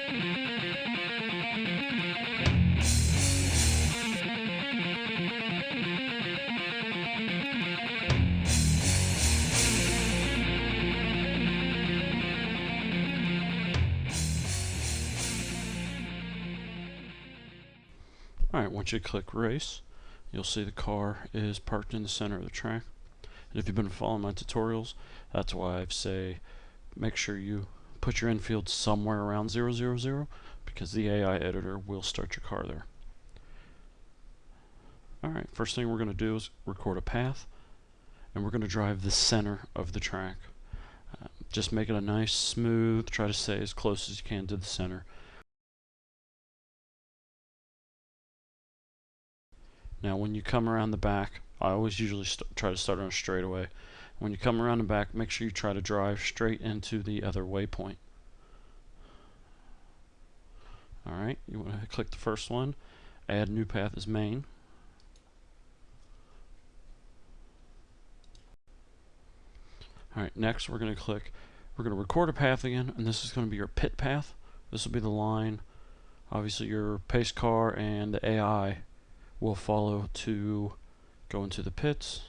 Alright, once you click race, you'll see the car is parked in the center of the track. And if you've been following my tutorials, that's why I say make sure you put your infield somewhere around 000, because the AI editor will start your car there. Alright, first thing we're going to do is record a path, and we're going to drive the center of the track. Just make it a nice smooth, try to stay as close as you can to the center. Now when you come around the back, I always usually try to start on a straightaway. When you come around the back, make sure you try to drive straight into the other waypoint. Alright, you want to click the first one, add new path as main. Alright, next we're going to record a path again, and this is going to be your pit path. This will be the line. Obviously your pace car and the AI will follow to go into the pits.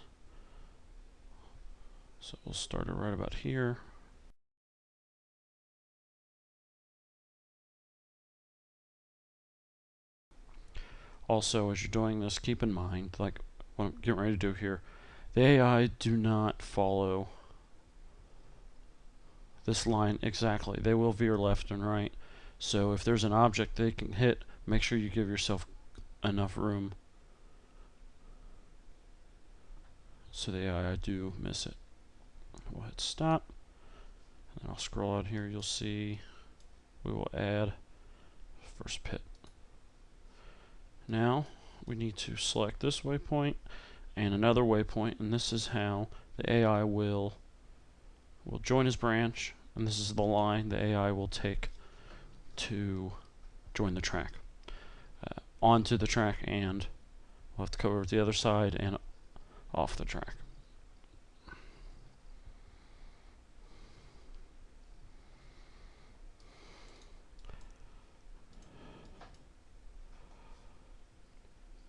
So we'll start it right about here. Also, as you're doing this, keep in mind, like what I'm getting ready to do here, the AI do not follow this line exactly. They will veer left and right. So if there's an object they can hit, make sure you give yourself enough room so the AI do miss it. We'll hit stop, and I'll scroll out here. You'll see we will add first pit. Now we need to select this waypoint and another waypoint, and this is how the AI will join his branch, and this is the line the AI will take to join the track. Onto the track, and we'll have to cover the other side and off the track.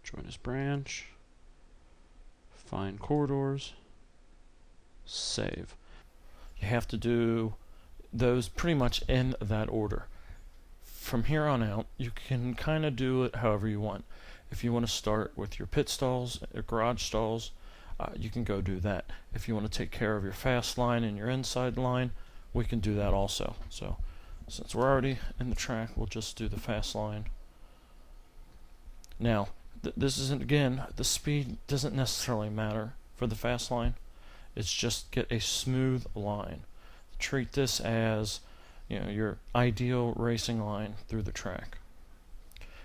Join his branch, find corridors, save. You have to do those pretty much in that order. From here on out, you can kind of do it however you want. If you want to start with your pit stalls, your garage stalls, you can go do that. If you want to take care of your fast line and your inside line, we can do that also. So since we're already in the track, we'll just do the fast line. Now, this isn't, again, the speed doesn't necessarily matter for the fast line. It's just get a smooth line. Treat this as, you know, your ideal racing line through the track.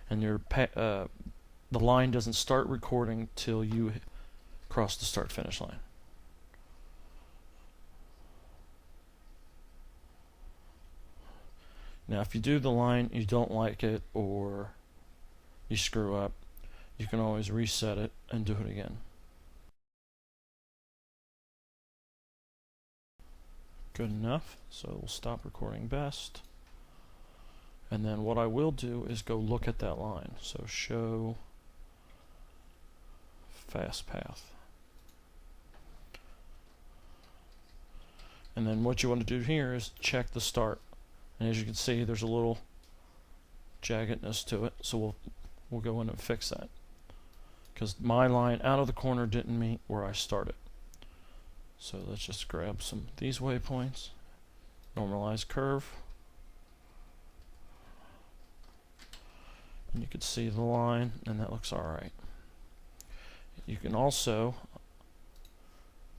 And your the line doesn't start recording till you cross the start-finish line. Now, if you do the line, you don't like it, or you screw up, you can always reset it and do it again. Good enough, so we'll stop recording best. And then what I will do is go look at that line. So show fast path. And then what you want to do here is check the start. And as you can see, there's a little jaggedness to it, so we'll go in and fix that. Because my line out of the corner didn't meet where I started. So let's just grab some of these waypoints, normalize curve, and you can see the line, and that looks alright. You can also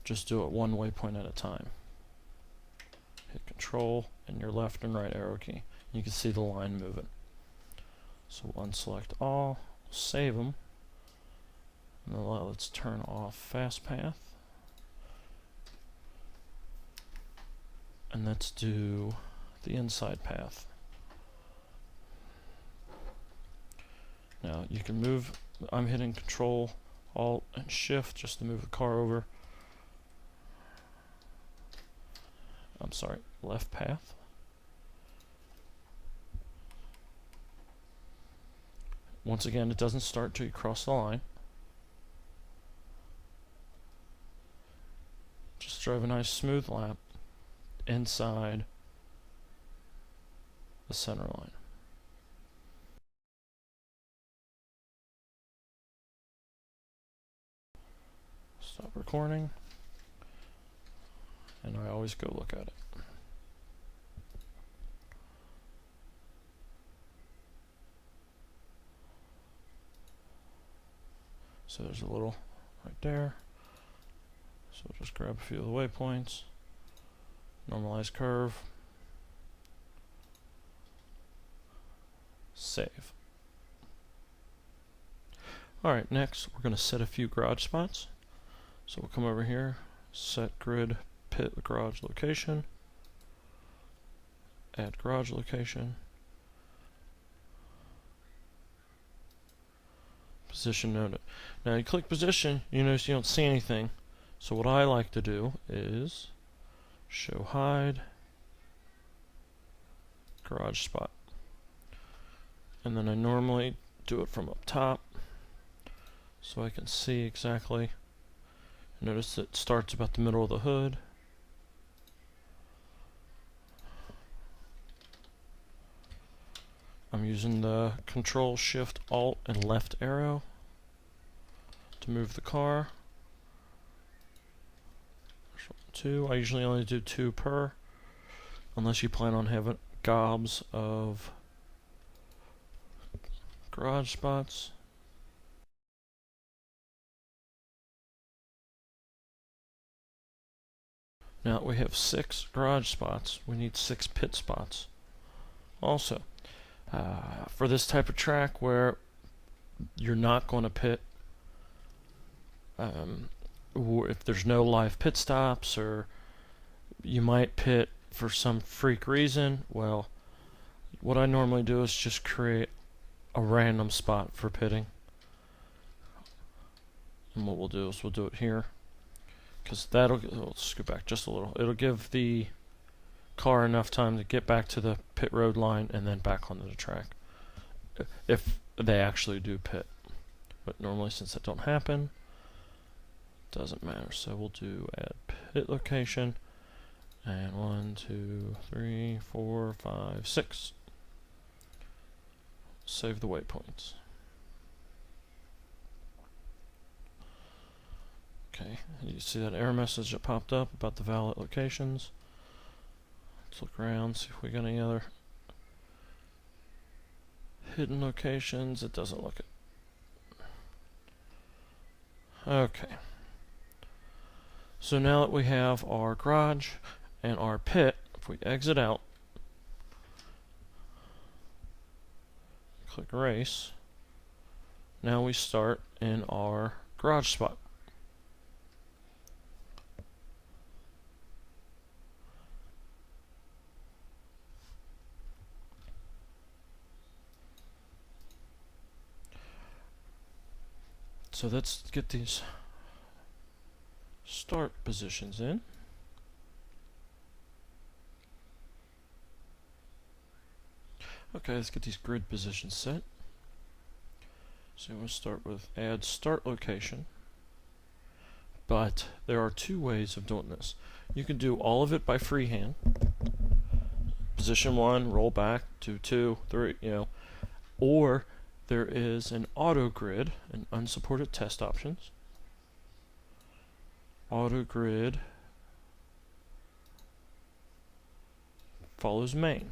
just do it one waypoint at a time. Hit Control and your left and right arrow key. You can see the line moving. So we'll unselect all, save them, and then let's turn off fast path. And let's do the inside path. Now you can move, I'm hitting Control, Alt, and Shift just to move the car over. I'm sorry, left path. once again, it doesn't start till you cross the line. Just drive a nice smooth lap inside the center line. Stop recording, and I always go look at it. So there's a little right there. So we'll just grab a few of the waypoints, normalize curve, save. Alright, next we're going to set a few garage spots. So we'll come over here, set grid pit garage location, add garage location, position noted. Now you click position, you notice you don't see anything. So what I like to do is show hide garage spot. And then I normally do it from up top so I can see exactly. Notice it starts about the middle of the hood. I'm using the Control Shift Alt and left arrow to move the car. Two. I usually only do 2 per, unless you plan on having gobs of garage spots. Now we have 6 garage spots. We need 6 pit spots. Also, for this type of track where you're not going to pit, if there's no live pit stops, or you might pit for some freak reason, well, what I normally do is just create a random spot for pitting. And what we'll do is we'll do it here, because that'll, let's go back just a little, it'll give the car enough time to get back to the pit road line and then back onto the track, if they actually do pit. But normally, since that don't happen, doesn't matter. So we'll do add pit location, and 1, 2, 3, 4, 5, 6. Save the waypoints. Okay, you see that error message that popped up about the valid locations. Let's look around, see if we got any other hidden locations. It doesn't look it. Okay. So now that we have our garage and our pit, if we exit out, click erase, now we start in our garage spot. So let's get these start positions in. Okay, let's get these grid positions set. So we'll start with add start location. But there are 2 ways of doing this. You can do all of it by freehand. Position 1, roll back to 2, 3, or there is an auto grid and unsupported test options. Auto grid follows main.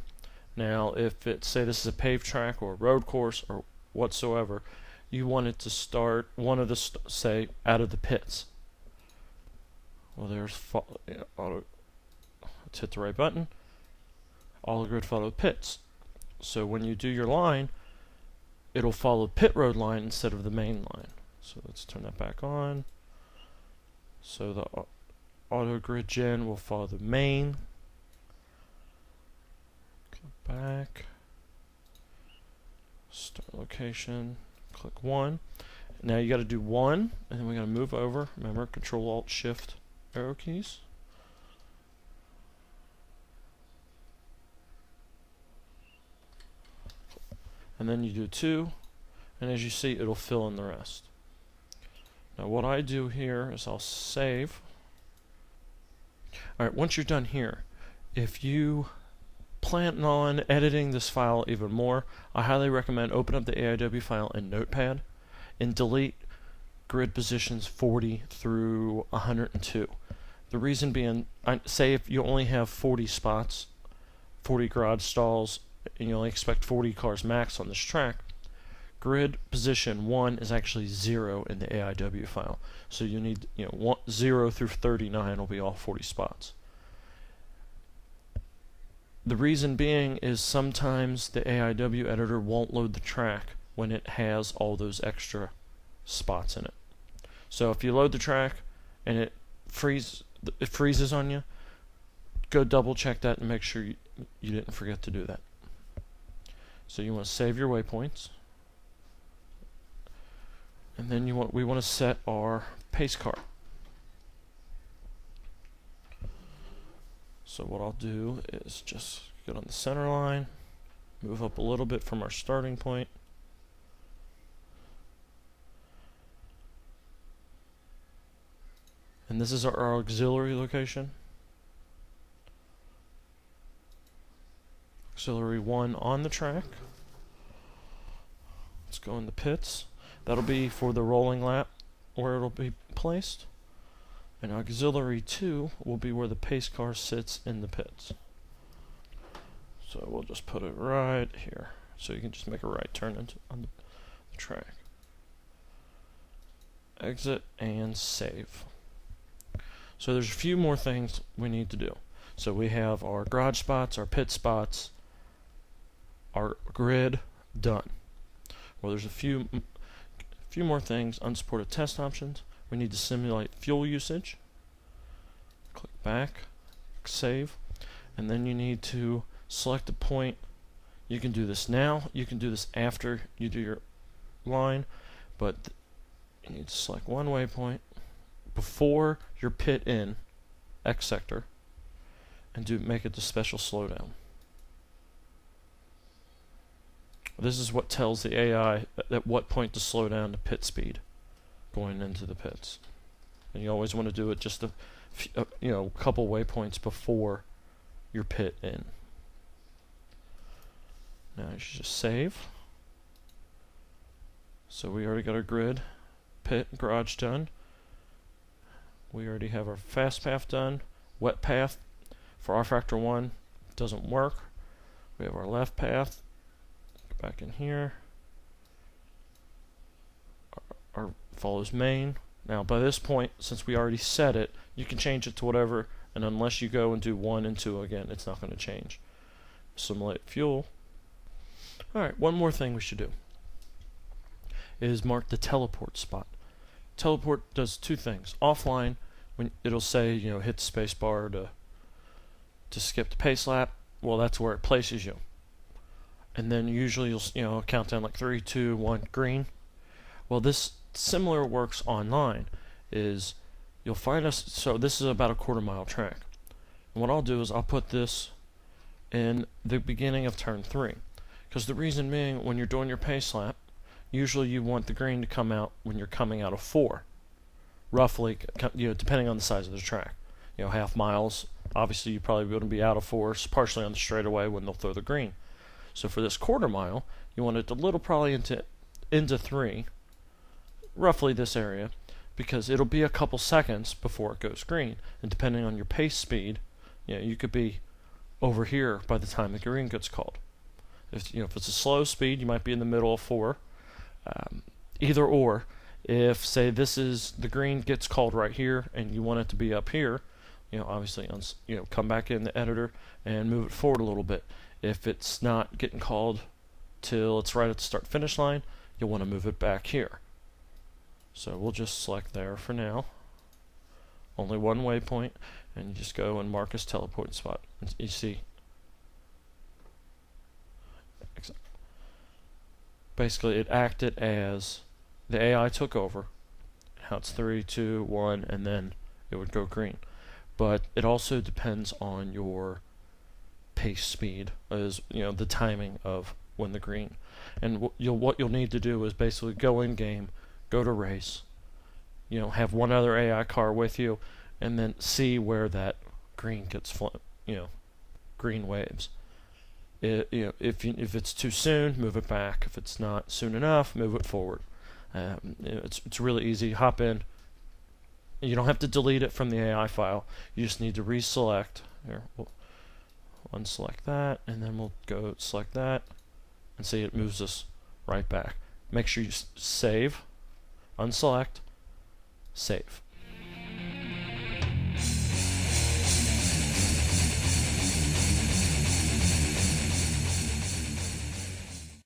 Now, if it, say this is a paved track or a road course or whatsoever, you want it to start one of the say out of the pits. Well, there's auto. Let's hit the right button. Auto grid follow pits. So when you do your line, it'll follow pit road line instead of the main line. So let's turn that back on. So the auto grid gen will follow the main. Click back. Start location. Click 1. Now you got to do 1, and then we got to move over. Remember, Control Alt Shift arrow keys. And then you do 2, and as you see, it'll fill in the rest. Now what I do here is I'll save. Alright, once you're done here, if you plan on editing this file even more, I highly recommend open up the AIW file in Notepad and delete grid positions 40 through 102. The reason being, say if you only have 40 spots, 40 garage stalls, and you only expect 40 cars max on this track, grid position 1 is actually 0 in the AIW file. So you need, 0 through 39 will be all 40 spots. The reason being is sometimes the AIW editor won't load the track when it has all those extra spots in it. So if you load the track and it freezes on you, go double check that and make sure you didn't forget to do that. So you want to save your waypoints, and then we want to set our pace car. So what I'll do is just get on the center line, move up a little bit from our starting point, and this is our auxiliary location. Auxiliary 1 on the track. Let's go in the pits. That'll be for the rolling lap where it'll be placed. And auxiliary 2 will be where the pace car sits in the pits. So we'll just put it right here. So you can just make a right turn on the track. Exit and save. So there's a few more things we need to do. So we have our garage spots, our pit spots, our grid done. Well, there's a few more things. Unsupported test options. We need to simulate fuel usage. Click back, save, and then you need to select a point. You can do this now. You can do this after you do your line, but you need to select one waypoint before your pit in X sector, and make it the special slowdown. This is what tells the AI at what point to slow down to pit speed going into the pits. And you always want to do it just a couple waypoints before your pit in. Now you should just save. So we already got our grid, pit, garage done. We already have our fast path done. Wet path for rFactor 1 doesn't work. We have our left path. Go back in here. Our follows main. Now by this point, since we already set it, you can change it to whatever, and unless you go and do 1 and 2 again, it's not going to change. Simulate fuel. Alright, one more thing we should do is mark the teleport spot. Teleport does two things. Offline, when it'll say, hit the space bar to skip the pace lap, well, that's where it places you. And then usually you'll count down like 3, 2, 1, green. Well, this similar works online. Is you'll find us. So this is about a quarter-mile track. And what I'll do is I'll put this in the beginning of turn 3, because the reason being, when you're doing your pace lap, usually you want the green to come out when you're coming out of 4, roughly, depending on the size of the track. Half miles. Obviously, you probably wouldn't be out of 4, partially on the straightaway when they'll throw the green. So for this quarter mile, you want it a little probably into 3, roughly this area, because it'll be a couple seconds before it goes green, and depending on your pace speed, you could be over here by the time the green gets called. If it's a slow speed, you might be in the middle of 4. Either or, if say this is the green gets called right here and you want it to be up here, obviously come back in the editor and move it forward a little bit. If it's not getting called till it's right at the start finish line, you'll want to move it back here. So we'll just select there for now. Only one waypoint, and you just go and mark as teleport spot. You see, basically it acted as the AI took over. How it's 3, 2, 1, and then it would go green. But it also depends on your pace speed is, the timing of when the green. And what you'll need to do is basically go in game, go to race, have one other AI car with you, and then see where that green gets green waves. If it's too soon, move it back. If it's not soon enough, move it forward. It's really easy. Hop in. You don't have to delete it from the AI file. You just need to reselect. Here, we'll unselect that, and then we'll go select that, and see it moves us right back. Make sure you save, unselect, save.